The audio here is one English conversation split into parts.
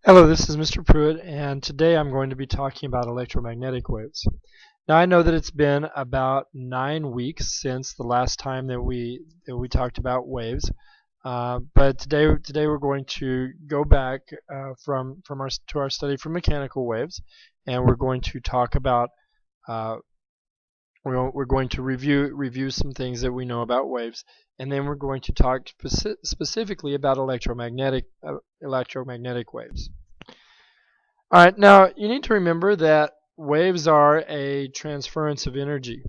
Hello, this is Mr. Pruitt, and today I'm going to be talking about electromagnetic waves. Now, I know that it's been about 9 weeks since the last time that we talked about waves, but today we're going to go back from our study from mechanical waves, and we're going to talk about uh, we're going to review some things that we know about waves, and then we're going to talk specifically about electromagnetic waves. All right, now you need to remember that waves are a transference of energy.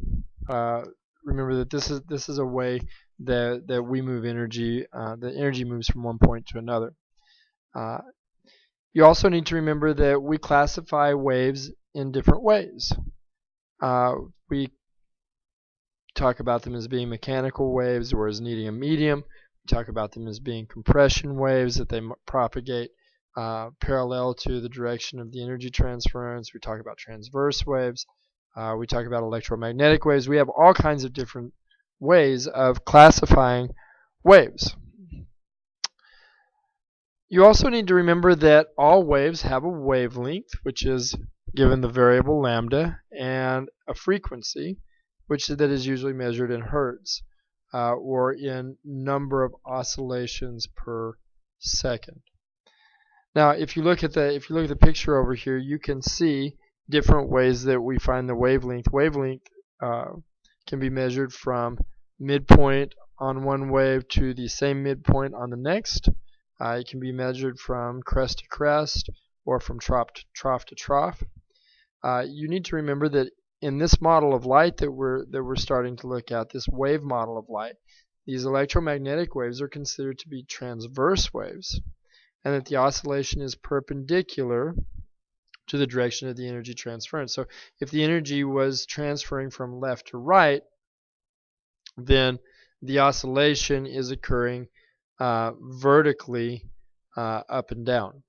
Uh, Remember that this is a way that we move energy. The energy moves from one point to another. Uh, you also need to remember that we classify waves in different ways. We talk about them as being mechanical waves or as needing a medium. We talk about them as being compression waves, that they propagate parallel to the direction of the energy transference. We talk about transverse waves. We talk about electromagnetic waves. We have all kinds of different ways of classifying waves. You also need to remember that all waves have a wavelength, which is given the variable lambda, and a frequency, which that is usually measured in hertz, or in number of oscillations per second. Now, if you look at the picture over here, you can see different ways that we find the wavelength. Wavelength can be measured from midpoint on one wave to the same midpoint on the next. It can be measured from crest to crest or from trough to trough. You need to remember that in this model of light that we're starting to look at, this wave model of light, these electromagnetic waves are considered to be transverse waves, and that the oscillation is perpendicular to the direction of the energy transference. So if the energy was transferring from left to right, then the oscillation is occurring vertically up and down.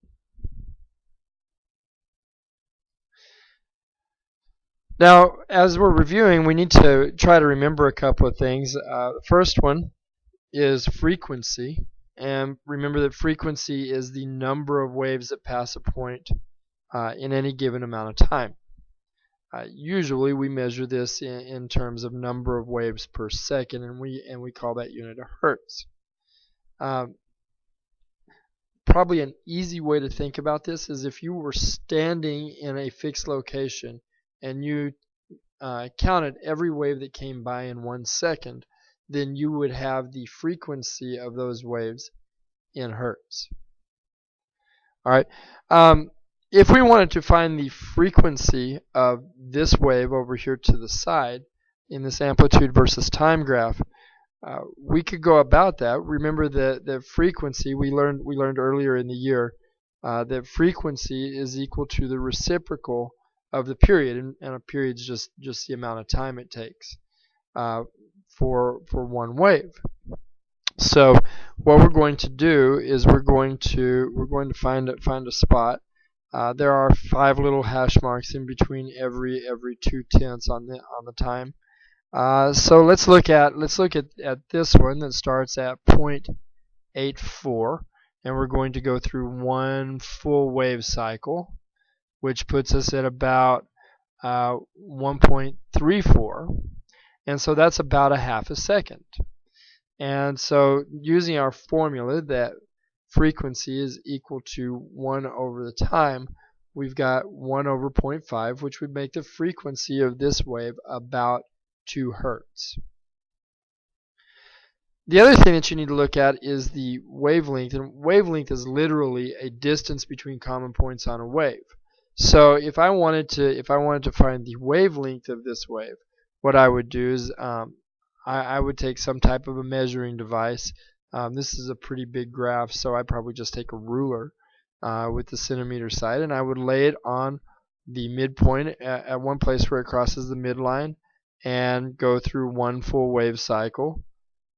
Now, as we're reviewing, we need to try to remember a couple of things. The first one is frequency, and remember that frequency is the number of waves that pass a point in any given amount of time. Usually we measure this in terms of number of waves per second, and we call that unit a hertz. Probably an easy way to think about this is if you were standing in a fixed location and you counted every wave that came by in 1 second, then you would have the frequency of those waves in hertz. All right. If we wanted to find the frequency of this wave over here to the side in this amplitude versus time graph, we could go about that. Remember that the frequency we learned earlier in the year that frequency is equal to the reciprocal of the period, and a period is just the amount of time it takes for one wave. So what we're going to do is we're going to find a spot. There are 5 little hash marks in between every 2/10 on the time. So let's look at this one that starts at 0.84, and we're going to go through one full wave cycle, which puts us at about 1.34, and so that's about a half a second. And so using our formula that frequency is equal to 1 over the time, we've got 1 over 0.5, which would make the frequency of this wave about 2 hertz. The other thing that you need to look at is the wavelength, and wavelength is literally a distance between common points on a wave. So if I wanted to find the wavelength of this wave, what I would do is I would take some type of a measuring device. This is a pretty big graph, so I'd probably just take a ruler with the centimeter side, and I would lay it on the midpoint at one place where it crosses the midline, and go through one full wave cycle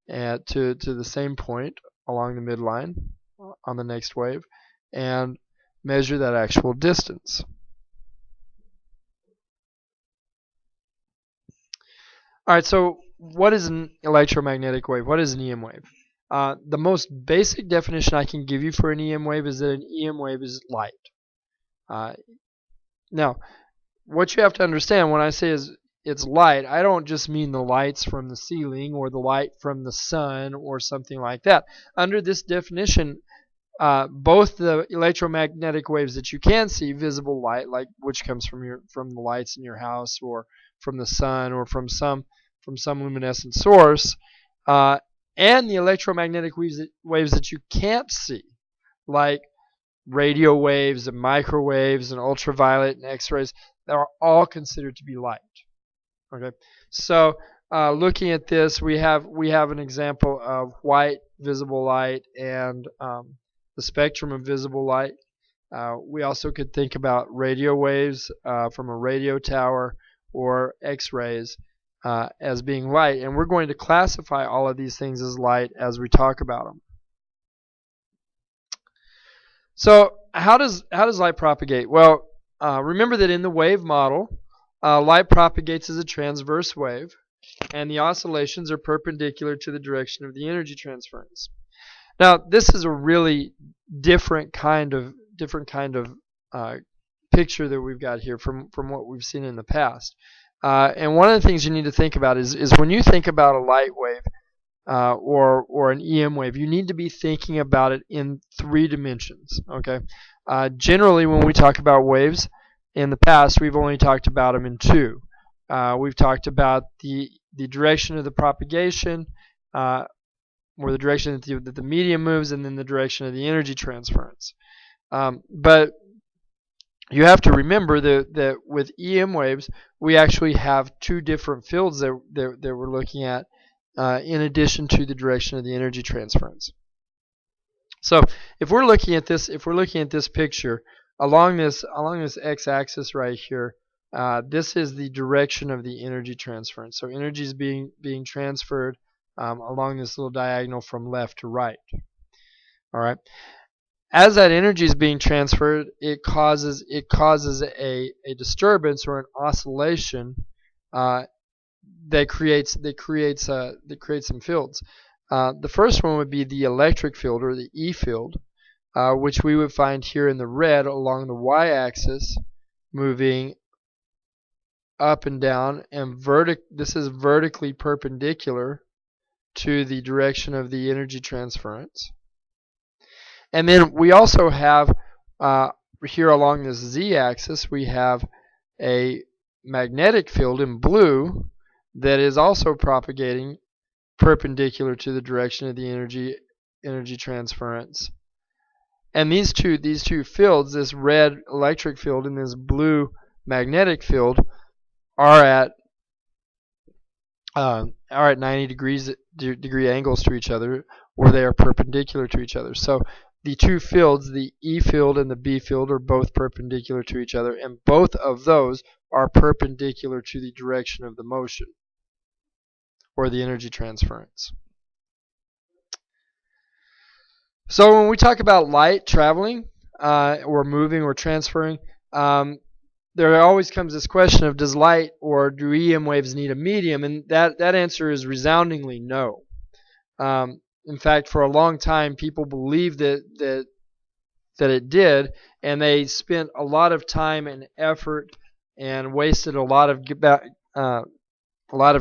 to the same point along the midline on the next wave, and measure that actual distance. All right, so what is an electromagnetic wave? What is an EM wave? The most basic definition I can give you for an EM wave is that an EM wave is light. Now, what you have to understand when I say it's light, I don't just mean the lights from the ceiling or the light from the sun or something like that. Under this definition, both the electromagnetic waves that you can see, visible light, like which comes from the lights in your house or from the sun or from some luminescent source, and the electromagnetic waves that you can't see, like radio waves and microwaves and ultraviolet and X-rays, that are all considered to be light. Okay, so looking at this, we have an example of white visible light and the spectrum of visible light. We also could think about radio waves from a radio tower or X-rays as being light, and we're going to classify all of these things as light as we talk about them. So how does light propagate? Well, remember that in the wave model, light propagates as a transverse wave, and the oscillations are perpendicular to the direction of the energy transference. Now, this is a really different kind of picture that we've got here from what we've seen in the past. And one of the things you need to think about is when you think about a light wave or an EM wave, you need to be thinking about it in 3 dimensions. Okay. Generally, when we talk about waves in the past, we've only talked about them in 2. We've talked about the direction of the propagation, or the direction that the medium moves, and then the direction of the energy transference. But you have to remember that with EM waves, we actually have 2 different fields that we're looking at, in addition to the direction of the energy transference. So if we're looking at this picture along this x-axis right here, this is the direction of the energy transference. So energy is being transferred along this little diagonal from left to right. All right. As that energy is being transferred, it causes a disturbance or an oscillation that creates some fields. The first one would be the electric field, or the E field, which we would find here in the red along the y-axis, moving up and down, and this is vertically perpendicular to the direction of the energy transference. And then we also have here along this z-axis, we have a magnetic field in blue that is also propagating perpendicular to the direction of the energy transference. And these two fields, this red electric field and this blue magnetic field, are at 90 degree angles to each other, or they are perpendicular to each other. So the 2 fields, the E field and the B field, are both perpendicular to each other, and both of those are perpendicular to the direction of the motion, or the energy transference. So when we talk about light traveling, or moving or transferring, there always comes this question of, does light or do EM waves need a medium? And that answer is resoundingly no. In fact, for a long time, people believed that it did, and they spent a lot of time and effort and wasted a lot of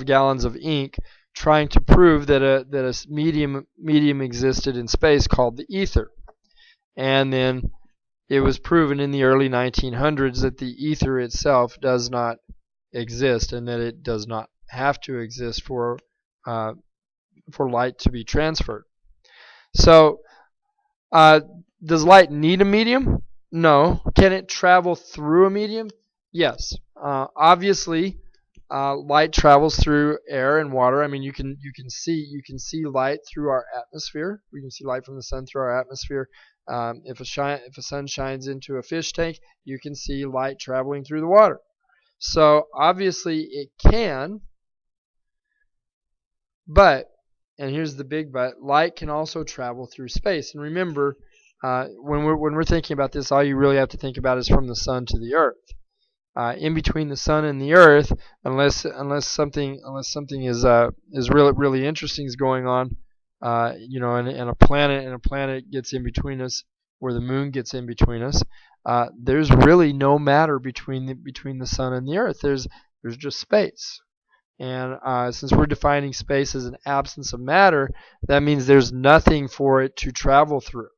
gallons of ink trying to prove that a medium existed in space called the ether. And then it was proven in the early 1900s that the ether itself does not exist, and that it does not have to exist for light to be transferred. So, does light need a medium? No. Can it travel through a medium? Yes. Obviously, light travels through air and water. I mean, you can see light through our atmosphere. We can see light from the sun through our atmosphere. If a sun shines into a fish tank, you can see light traveling through the water. So obviously it can, but, and here's the big but, light can also travel through space. And remember, when we're thinking about this, all you really have to think about is from the sun to the earth. In between the sun and the earth, unless something is really interesting is going on, and a planet gets in between us, where the moon gets in between us. There's really no matter between the sun and the earth. There's just space. And since we're defining space as an absence of matter, that means there's nothing for it to travel through.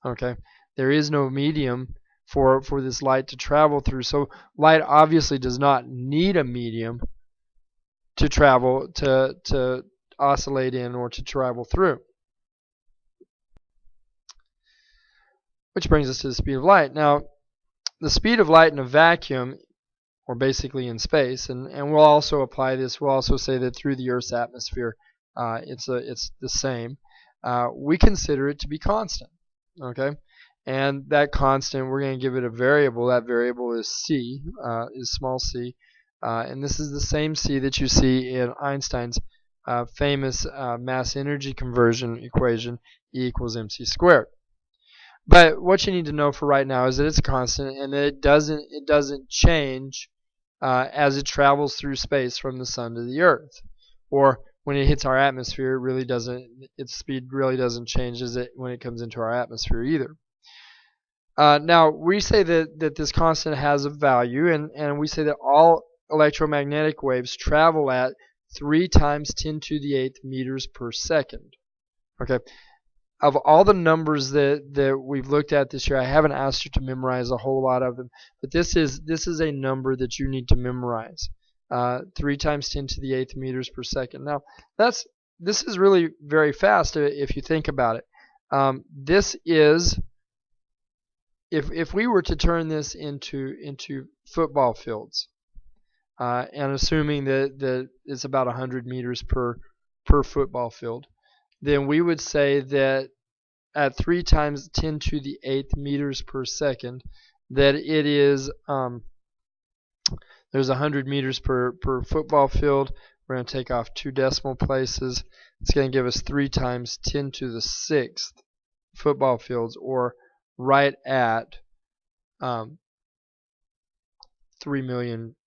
Okay, there is no medium for this light to travel through. So light obviously does not need a medium to travel to oscillate in or to travel through. Which brings us to the speed of light. Now, the speed of light in a vacuum, or basically in space, and we'll also apply this. We'll also say that through the Earth's atmosphere, it's the same. We consider it to be constant. Okay, and that constant, we're going to give it a variable. That variable is c, is small c, and this is the same c that you see in Einstein's famous mass-energy conversion equation, E equals mc squared. But what you need to know for right now is that it's constant, and that it doesn't change as it travels through space from the sun to the earth, or when it hits our atmosphere, its speed really doesn't change when it comes into our atmosphere either. Now, we say that this constant has a value, and we say that all electromagnetic waves travel at 3 times 10 to the 8th meters per second. Okay. Of all the numbers that we've looked at this year, I haven't asked you to memorize a whole lot of them, but this is a number that you need to memorize. 3 times 10 to the 8th meters per second. Now, this is really very fast if you think about it. This is, if we were to turn this into football fields, and assuming that it's about 100 meters per football field, then we would say that at 3 times 10 to the 8th meters per second, that it is, there's 100 meters per football field. We're going to take off 2 decimal places. It's going to give us 3 times 10 to the 6th football fields, or right at 3 million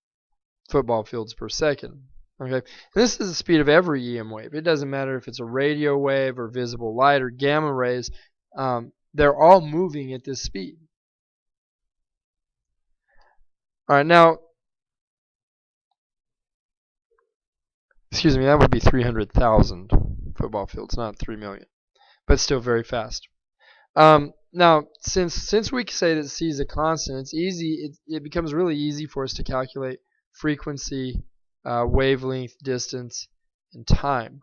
football fields per second. Okay, and this is the speed of every EM wave. It doesn't matter if it's a radio wave or visible light or gamma rays. They're all moving at this speed. All right, now, excuse me, that would be 300,000 football fields, not 3 million, but still very fast. Now, since we say that c is a constant, it's easy. It becomes really easy for us to calculate frequency, wavelength, distance, and time.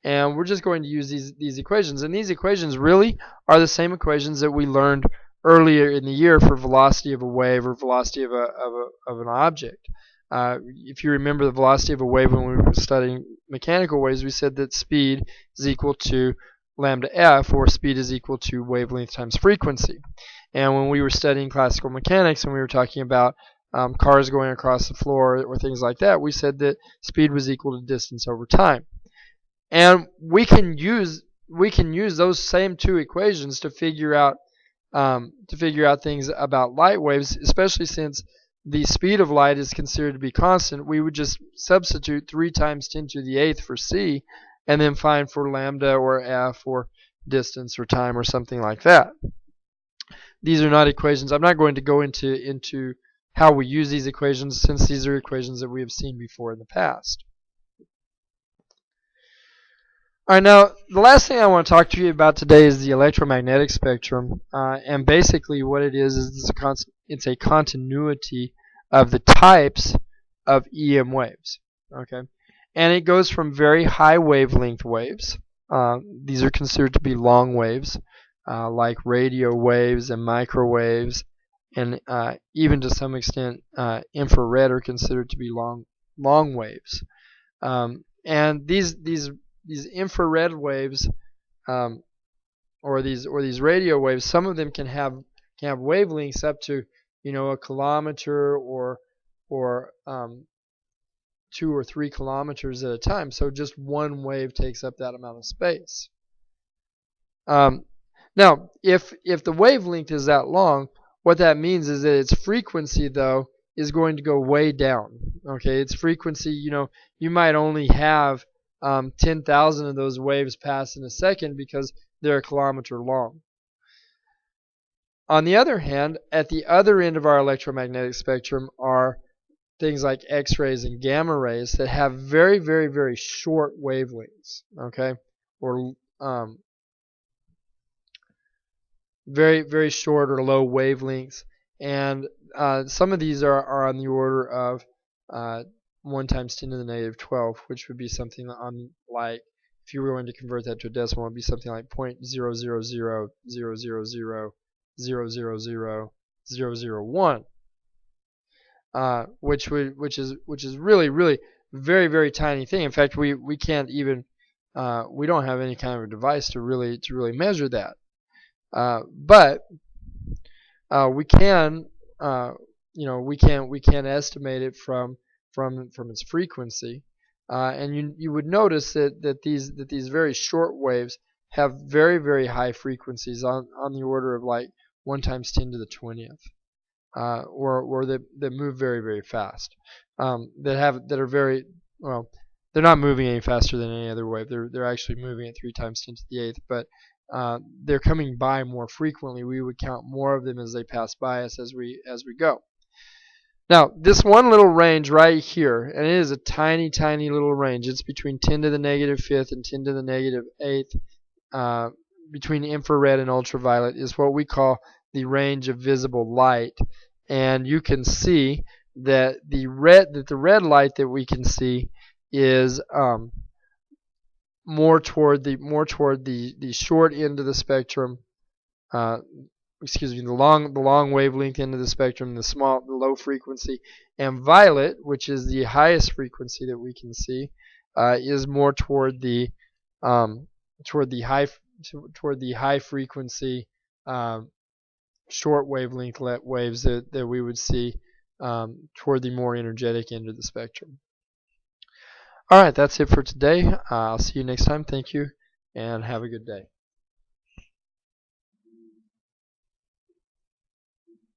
And we're just going to use these equations. And these equations really are the same equations that we learned earlier in the year for velocity of a wave or velocity of an object. If you remember the velocity of a wave when we were studying mechanical waves, we said that speed is equal to lambda f, or speed is equal to wavelength times frequency. And when we were studying classical mechanics and we were talking about cars going across the floor or things like that, we said that speed was equal to distance over time. And we can use those same 2 equations to figure out things about light waves, especially since the speed of light is considered to be constant. We would just substitute 3 times 10 to the 8th for c, and then find for lambda or f or distance or time or something like that. These are not equations. I'm not going to go into how we use these equations, since these are equations that we have seen before in the past. Alright, now the last thing I want to talk to you about today is the electromagnetic spectrum, and basically what it is it's a continuity of the types of EM waves. Okay, and it goes from very high wavelength waves. These are considered to be long waves, like radio waves and microwaves, and even to some extent infrared are considered to be long waves. And these infrared waves, or these radio waves, some of them can have wavelengths up to 1 kilometer or 2 or 3 kilometers at a time. So just one wave takes up that amount of space. Now, if the wavelength is that long, what that means is that its frequency, though, is going to go way down. Okay, its frequency, you might only have 10,000 of those waves pass in a second because they're a kilometer long. On the other hand, at the other end of our electromagnetic spectrum are things like X-rays and gamma rays that have very, very, very short wavelengths, okay, or very, very short or low wavelengths, and some of these are on the order of 1 times 10 to the negative 12, which would be something on like, if you were going to convert that to a decimal, it would be something like 0.0000000000001, which is really, really very, very tiny thing. In fact, we can't even we don't have any kind of a device to really measure that. But we can we can estimate it from its frequency, and you would notice that these very short waves have very, very high frequencies on the order of like 1 times 10 to the 20th, or that move very, very fast, that are very well. They're not moving any faster than any other wave. They're actually moving at 3 times 10 to the 8th, but they're coming by more frequently. We would count more of them as they pass by us as we go. Now, this one little range right here, and it is a tiny, tiny little range. It's between 10 to the negative 5th and 10 to the negative 8th, between infrared and ultraviolet, is what we call the range of visible light. And you can see that the red light that we can see is more toward the short end of the spectrum. The long wavelength end of the spectrum, the low frequency, and violet, which is the highest frequency that we can see, is more toward the high frequency short wavelength waves that we would see toward the more energetic end of the spectrum. All right, that's it for today. I'll see you next time. Thank you, and have a good day.